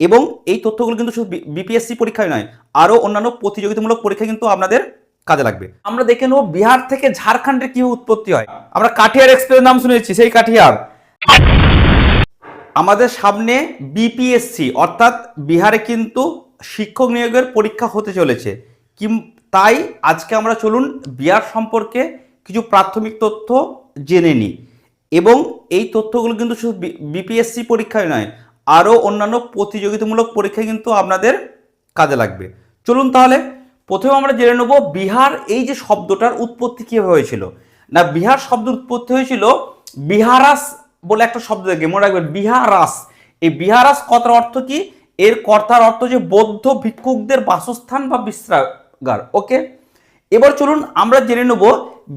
এবং এই তথ্যগুলো কিন্তু শুধু বিপিএসসি পরীক্ষায় নয়, আরও অন্যান্য প্রতিযোগিতামূলক পরীক্ষা কিন্তু আপনাদের কাজে লাগবে। আমরা দেখে নেব বিহার থেকে ঝাড়খণ্ডের কিভাবে উৎপত্তি হয়। আমরা কাঠিয়ার এক্সপ্রেস নাম শুনেছি, সেই কাঠিয়ার। আমাদের সামনে বিপিএসসি অর্থাৎ বিহারে কিন্তু শিক্ষক নিয়োগের পরীক্ষা হতে চলেছে, তাই আজকে আমরা চলুন বিহার সম্পর্কে কিছু প্রাথমিক তথ্য জেনে নিই। এবং এই তথ্যগুলো কিন্তু শুধু বিপিএসসি পরীক্ষায় নয়, আরও অন্যান্য প্রতিযোগিতামূলক পরীক্ষায় কিন্তু আপনাদের কাজে লাগবে। চলুন তাহলে প্রথমে আমরা জেনে নেব বিহার এই যে শব্দটার উৎপত্তি কীভাবে হয়েছিল। না, বিহার শব্দের উৎপত্তি হয়েছিল বিহারাস বলে একটা শব্দ থেকে, মনে রাখবেন বিহারাস। এই বিহারাস কথার অর্থ কি? এর কর্তার অর্থ যে বৌদ্ধ ভিক্ষুকদের বাসস্থান বা বিশ্রামাগার। ওকে, এবার চলুন আমরা জেনে নেব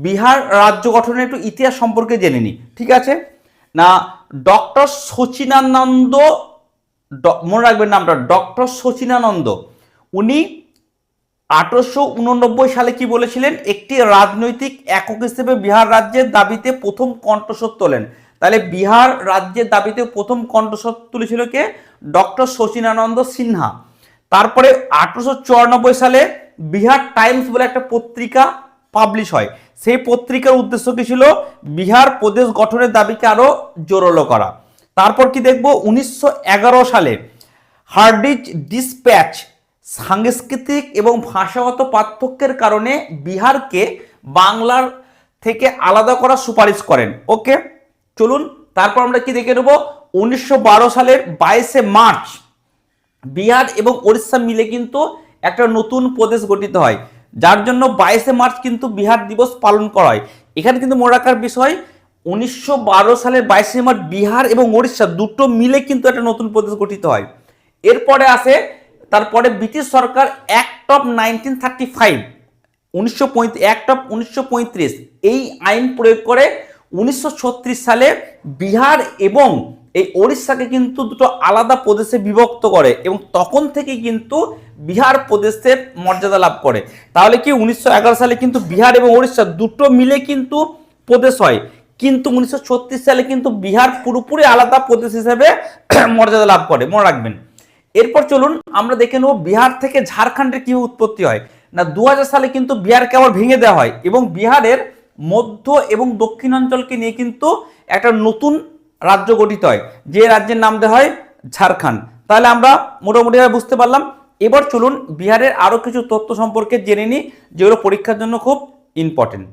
বিহার রাজ্য গঠনের একটু ইতিহাস সম্পর্কে জেনে নিই। ঠিক আছে না, ডক্টর সচিনানন্দ, মনে রাখবেন নামটা, ডক্টর সচিনানন্দ, উনি 1889 সালে কি বলেছিলেন? একটি রাজনৈতিক একক হিসেবে বিহার রাজ্যের দাবিতে প্রথম কণ্ঠস্বর তোলেন। তাহলে বিহার রাজ্যের দাবিতে প্রথম কণ্ঠস্বর তুলেছিল কে? ডক্টর সচিনানন্দ সিনহা। তারপরে 1894 সালে বিহার টাইমস বলে একটা পত্রিকা পাবলিশ হয়। সেই পত্রিকার উদ্দেশ্য কি ছিল? বিহার প্রদেশ গঠনের দাবিকে আরো জোরালো করা। তারপর কি দেখব, 1911 সালে হার্ডিজ ডিসপ্যাচ সাংস্কৃতিক এবং ভাষাগত পার্থক্যের কারণে বিহারকে বাংলার থেকে আলাদা করার সুপারিশ করেন। ওকে, চলুন তারপর আমরা কি দেখে নেব, 1912 সালের 22শে মার্চ বিহার এবং ওড়িশা মিলে কিন্তু একটা নতুন প্রদেশ গঠিত হয়, যার জন্য 22শে মার্চ কিন্তু বিহার দিবস পালন করা হয়। এখানে কিন্তু মনে রাখার বিষয়, 1912 সালের 22শে মার্চ বিহার এবং ওড়িশা দুটো মিলে কিন্তু একটা নতুন প্রদেশ গঠিত হয়। এরপরে আসে, তারপরে British Sarkar act of 1935 act of 1935 এই আইন প্রয়োগ করে 1936 সালে বিহার এবং এই ওড়িশাকে কিন্তু দুটো আলাদা প্রদেশে বিভক্ত করে এবং তখন থেকে কিন্তু বিহার প্রদেশের মর্যাদা লাভ করে। তাহলে কি 1911 সালে কিন্তু বিহার এবং ওড়িশা দুটো মিলে কিন্তু প্রদেশ হয়, কিন্তু 1936 সালে কিন্তু বিহার পুরোপুরি আলাদা প্রদেশ হিসেবে মর্যাদা লাভ করে, মনে রাখবেন। এরপর চলুন আমরা দেখে নেব বিহার থেকে ঝাড়খণ্ডের কিভাবে উৎপত্তি হয়। না, 2000 সালে কিন্তু বিহারকে আবার ভেঙে দেওয়া হয় এবং বিহারের মধ্য এবং দক্ষিণাঞ্চলকে নিয়ে কিন্তু একটা নতুন রাজ্য গঠিত হয়, যে রাজ্যের নাম দেওয়া হয় ঝাড়খণ্ড। তাহলে আমরা মোটামুটিভাবে বুঝতে পারলাম। এবার চলুন বিহারের আরো কিছু তথ্য সম্পর্কে জেনে নিই, যেগুলো পরীক্ষার জন্য খুব ইম্পর্টেন্ট।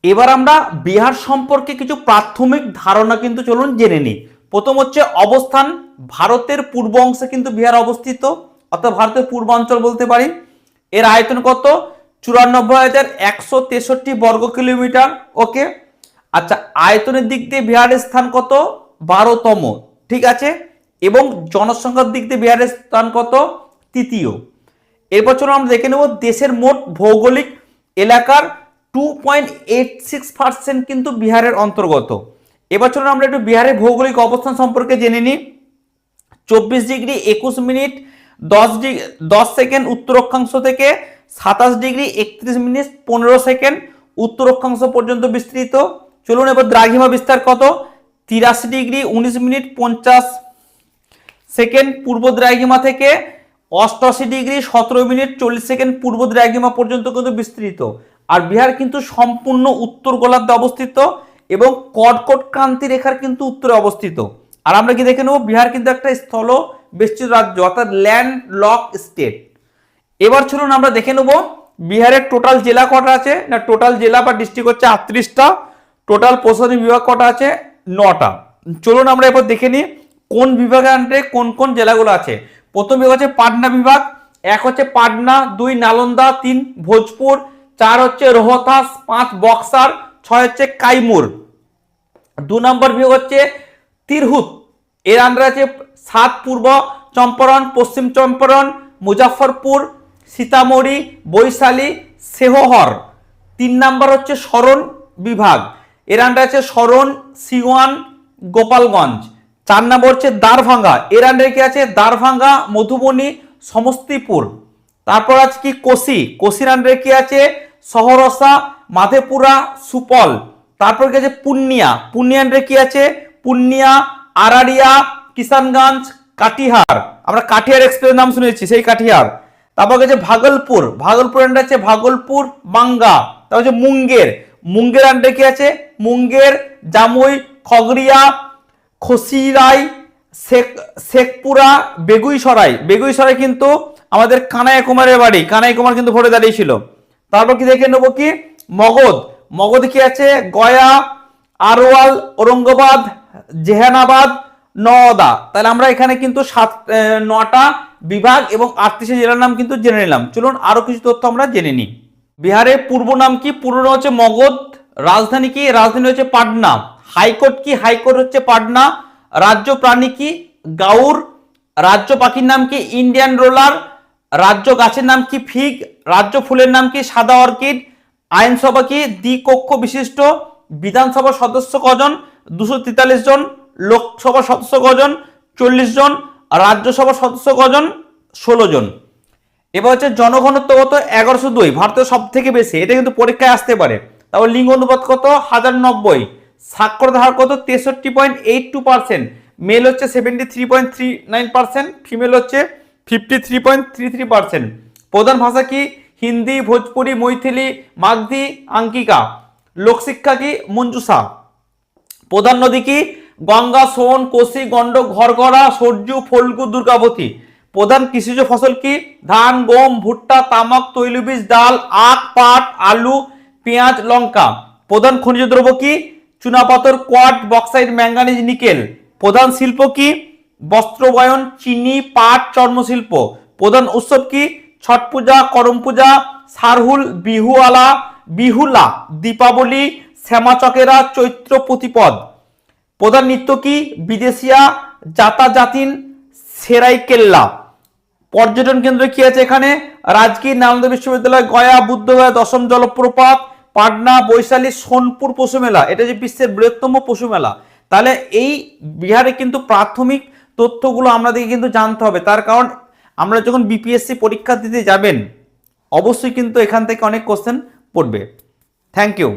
এবার আমরা বিহার সম্পর্কে কিছু প্রাথমিক ধারণা কিন্তু চলুন জেনে নিই। প্রথম হচ্ছে অবস্থান, ভারতের পূর্ব অংশে কিন্তু বিহার অবস্থিত, অর্থাৎ ভারতের পূর্বাঞ্চল বলতে পারি। এর আয়তন কত? 94,163 বর্গ কিলোমিটার। ওকে, আচ্ছা, আয়তনের দিক দিয়ে বিহারের স্থান কত? 12তম। ঠিক আছে, এবং জনসংখ্যার দিক দিয়ে বিহারের স্থান কত? তৃতীয়। এরপর চলুন আমরা দেখে নেব দেশের মোট ভৌগোলিক এলাকার 2.86% কিন্তু বিহারের অন্তর্গত। এবার চলুন আমরা একটু বিহারের ভৌগোলিক অবস্থান সম্পর্কে জেনে নিই। 24 ডিগ্রি 21 মিনিট 10 সেকেন্ড উত্তর অক্ষাংশ থেকে 27 ডিগ্রি 31 মিনিট 15 সেকেন্ড উত্তর অক্ষাংশ পর্যন্ত বিস্তৃত। চলুন এবার দ্রাঘিমা বিস্তার কত? 83 ডিগ্রি 19 মিনিট 50 সেকেন্ড পূর্ব দ্রাঘিমা থেকে 88 ডিগ্রি 17 মিনিট 40 সেকেন্ড পূর্ব দ্রাঘিমা পর্যন্ত কিন্তু বিস্তৃত। আর বিহার কিন্তু সম্পূর্ণ উত্তর গোলার্ধে অবস্থিত এবং কর্কট ক্রান্তি রেখার কিন্তু উত্তরে অবস্থিত। আর আমরা কি দেখে নেব, বিহার কিন্তু একটা স্থল বেষ্টিত রাজ্য, অর্থাৎ ল্যান্ড লক স্টেট। এবার চলুন আমরা দেখে নেব বিহারের টোটাল জেলা কটা আছে। না, টোটাল জেলা বা ডিস্ট্রিক্ট হচ্ছে 38টা, টোটাল প্রশাসনিক বিভাগ কটা আছে? 9টা। চলুন আমরা এবার দেখে নিই কোন বিভাগের আন্ডারে কোন কোন জেলাগুলো আছে। প্রথম বিভাগ হচ্ছে পাটনা বিভাগ। 1 হচ্ছে পাটনা, 2 নালন্দা, 3 ভোজপুর, 4 হচ্ছে রোহতাস, 5 বক্সার, 6 হচ্ছে কাইমুর। 2 নম্বর বিভাগ হচ্ছে তিরহুত, এর আন্ডারে আছে 7 পূর্ব চম্পারণ, পশ্চিম চম্পারণ, মুজাফরপুর, সীতামঢ়ী, বৈশালী, শেওহর। 3 নম্বর হচ্ছে সরন বিভাগ, এর আন্ডারে আছে সরন, সিওয়ান, গোপালগঞ্জ। 4 নম্বর হচ্ছে দারভাঙ্গা, এর আন্ডারে কি আছে? দারভাঙ্গা, মধুবনী, সমস্তিপুর। তারপর আছে কি কোসির আন্ডারে কি আছে? সহরসা, মাধেপুরা, সুপল। তারপর কি আছে? পূর্ণিয়া আন্ডারে কি আছে? পূর্ণিয়া, আরারিয়া, কিষানগঞ্জ, কাটিহার, আমরা কাটিহার এক্সপ্রেস নাম শুনেছি, সেই কাটিহার। তারপর হচ্ছে ভাগলপুর, ভাগলপুর আন্ডারে আছে ভাগলপুর বাঙ্গা। তারপর হচ্ছে মুঙ্গের, মুঙ্গের আন্ডারে কি আছে মুঙ্গের, জামুই, খগড়িয়া, খসিরাই, শেখপুরা, বেগুইসরাই। বেগুইসরাই কিন্তু আমাদের কানাই কুমারের বাড়ি, কানাই কুমার কিন্তু ভোটে দাঁড়িয়েছিল। তারপর কি দেখে নেবো কি মগধ, মগধ কি আছে গয়া, আরওয়াল, ঔরঙ্গাবাদ, জেহানাবাদ, নওদা। তাহলে আমরা এখানে কিন্তু 9টা বিভাগ এবং 38 জেলার নাম কিন্তু জেনে নিলাম। চলুন আরো কিছু তথ্য আমরা জেনে নিই। বিহারের পূর্ব নাম কি? পূর্ব নাম হচ্ছে মগধ। রাজধানী কি? রাজধানী হচ্ছে পাটনা। হাইকোর্ট কি? হাইকোর্ট হচ্ছে পাটনা। রাজ্য প্রাণী কি? গাউর। রাজ্য পাখির নাম কি? Indian roller. রাজ্য গাছের নাম কি? ফিগ। রাজ্য ফুলের নাম কি? সাদা অর্কিড। আইনসভা কি? দ্বিকক্ষ বিশিষ্ট। বিধানসভার সদস্য কজন? 243 জন। লোকসভার সদস্য কজন? 40 জন। রাজ্যসভার সদস্য কজন? 16 জন। এবার হচ্ছে জনঘনত্ব কত? 1102, ভারতের সব থেকে বেশি, এটা কিন্তু পরীক্ষায় আসতে পারে। তারপর লিঙ্গ অনুপাত কত? 1090। সাক্ষরতার হার কত? 63.82%। মেল হচ্ছে 73.39%, ফিমেল হচ্ছে 53.33%। প্রধান ভাষা কি? হিন্দি, ভোজপুরি, মৈথিলি, মাগধি, আঙ্কিকা। লোকশিক্ষা কি? মঞ্জুষা। প্রধান নদী কি? গঙ্গা, সোন, কোসি, গন্ডক, ঘরঘরা, সরজু, ফল্গু, দুর্গাবতী। প্রধান কৃষিজ ফসল কি? ধান, গম, ভুট্টা, তামাক, তৈলবীজ, ডাল, আখ, পাট, আলু, পেঁয়াজ, লঙ্কা। প্রধান খনিজ দ্রব্য কি? চুনাপাথর, কোয়ার্ট, বক্সাইট, ম্যাঙ্গানিজ, নিকেল। প্রধান শিল্প কি? বস্ত্রবয়ন, চিনি, পাট, চর্মশিল্প। প্রধান উৎসব কি? ছট পূজা, করম পূজা, সারহুল, বিহুলা, দীপাবলি, শ্যামা চকেরা, চৈত্র প্রতিপদ। প্রধান নৃত্য কি? বিদেশিয়া, জাতা জাতিন, সেরাইকেল্লা। পর্যটন কেন্দ্র কি আছে এখানে? রাজগীর, নালন্দা বিশ্ববিদ্যালয়, গয়া, বুদ্ধগয়া, দশম জলপ্রপাত, পাটনা, বৈশালী, সোনপুর পশু মেলা। এটা যে বিশ্বের বৃহত্তম পশু মেলা। তাহলে এই বিহারে কিন্তু প্রাথমিক তথ্যগুলো আমাদেরকে কিন্তু জানতে হবে, তার কারণ আমরা যখন বিপিএসসি পরীক্ষা দিতে যাবেন অবশ্যই কিন্তু এখান থেকে অনেক কোশ্চেন পড়বে। Thank you.